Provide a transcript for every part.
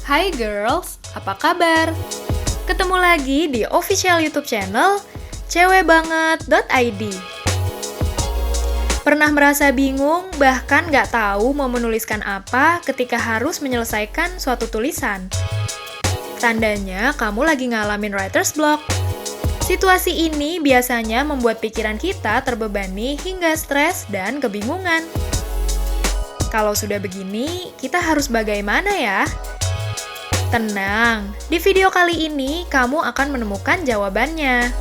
Hai girls, apa kabar? Ketemu lagi di official YouTube channel cewekbanget.id. Pernah merasa bingung, bahkan nggak tahu mau menuliskan apa ketika harus menyelesaikan suatu tulisan? Tandanya kamu lagi ngalamin writer's block. Situasi ini biasanya membuat pikiran kita terbebani hingga stres dan kebingungan. Kalau sudah begini, kita harus bagaimana ya? Tenang, di video kali ini kamu akan menemukan jawabannya.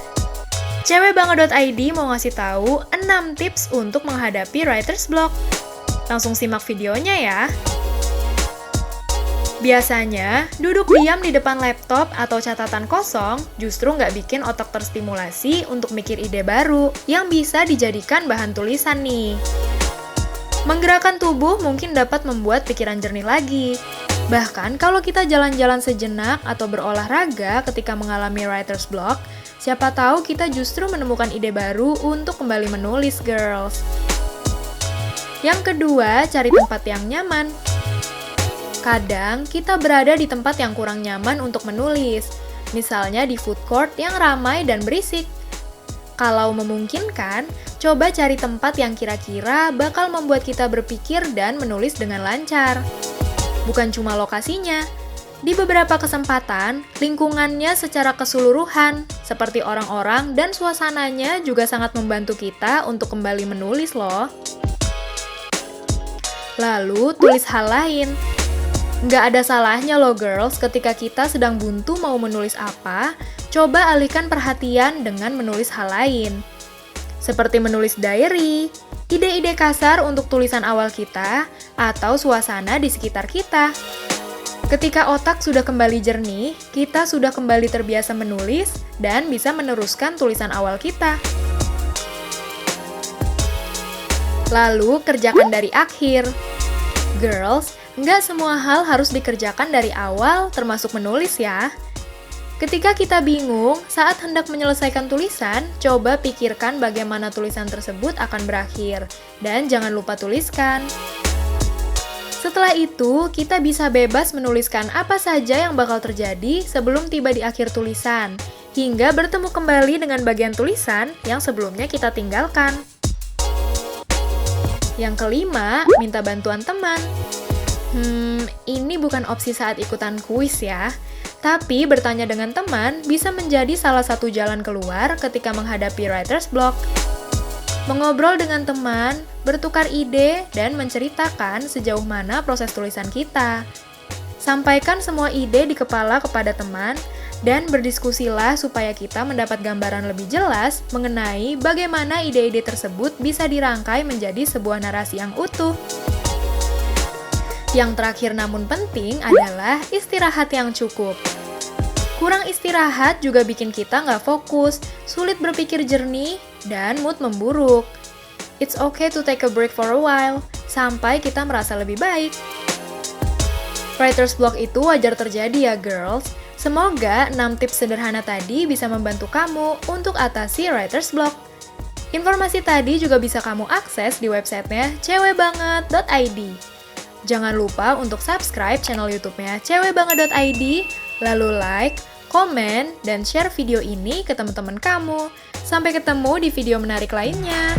Cewekbanget.id mau ngasih tahu 6 tips untuk menghadapi writer's block. Langsung simak videonya ya. Biasanya, duduk diam di depan laptop atau catatan kosong justru nggak bikin otak terstimulasi untuk mikir ide baru yang bisa dijadikan bahan tulisan nih. Menggerakkan tubuh mungkin dapat membuat pikiran jernih lagi. Bahkan kalau kita jalan-jalan sejenak atau berolahraga ketika mengalami writer's block, siapa tahu kita justru menemukan ide baru untuk kembali menulis, girls. Yang kedua, cari tempat yang nyaman. Kadang kita berada di tempat yang kurang nyaman untuk menulis, misalnya di food court yang ramai dan berisik. Kalau memungkinkan, coba cari tempat yang kira-kira bakal membuat kita berpikir dan menulis dengan lancar. Bukan cuma lokasinya, di beberapa kesempatan, lingkungannya secara keseluruhan, seperti orang-orang dan suasananya juga sangat membantu kita untuk kembali menulis loh. Lalu, tulis hal lain. Nggak ada salahnya loh girls, ketika kita sedang buntu mau menulis apa, coba alihkan perhatian dengan menulis hal lain. Seperti menulis diary, ide-ide kasar untuk tulisan awal kita, atau suasana di sekitar kita. Ketika otak sudah kembali jernih, kita sudah kembali terbiasa menulis dan bisa meneruskan tulisan awal kita. Lalu, kerjakan dari akhir. Girls, nggak semua hal harus dikerjakan dari awal, termasuk menulis ya. Ketika kita bingung saat hendak menyelesaikan tulisan, coba pikirkan bagaimana tulisan tersebut akan berakhir, dan jangan lupa tuliskan. Setelah itu, kita bisa bebas menuliskan apa saja yang bakal terjadi sebelum tiba di akhir tulisan, hingga bertemu kembali dengan bagian tulisan yang sebelumnya kita tinggalkan. Yang kelima, minta bantuan teman. Ini bukan opsi saat ikutan kuis ya. Tapi bertanya dengan teman bisa menjadi salah satu jalan keluar ketika menghadapi writer's block. Mengobrol dengan teman, bertukar ide, dan menceritakan sejauh mana proses tulisan kita. Sampaikan semua ide di kepala kepada teman, dan berdiskusilah supaya kita mendapat gambaran lebih jelas mengenai bagaimana ide-ide tersebut bisa dirangkai menjadi sebuah narasi yang utuh. Yang terakhir namun penting adalah istirahat yang cukup. Kurang istirahat juga bikin kita nggak fokus, sulit berpikir jernih, dan mood memburuk. It's okay to take a break for a while, sampai kita merasa lebih baik. Writer's block itu wajar terjadi ya girls. Semoga 6 tips sederhana tadi bisa membantu kamu untuk atasi writer's block. Informasi tadi juga bisa kamu akses di websitenya cewekbanget.id. Jangan lupa untuk subscribe channel YouTube-nya cewekbanget.id, lalu like, komen, dan share video ini ke teman-teman kamu. Sampai ketemu di video menarik lainnya.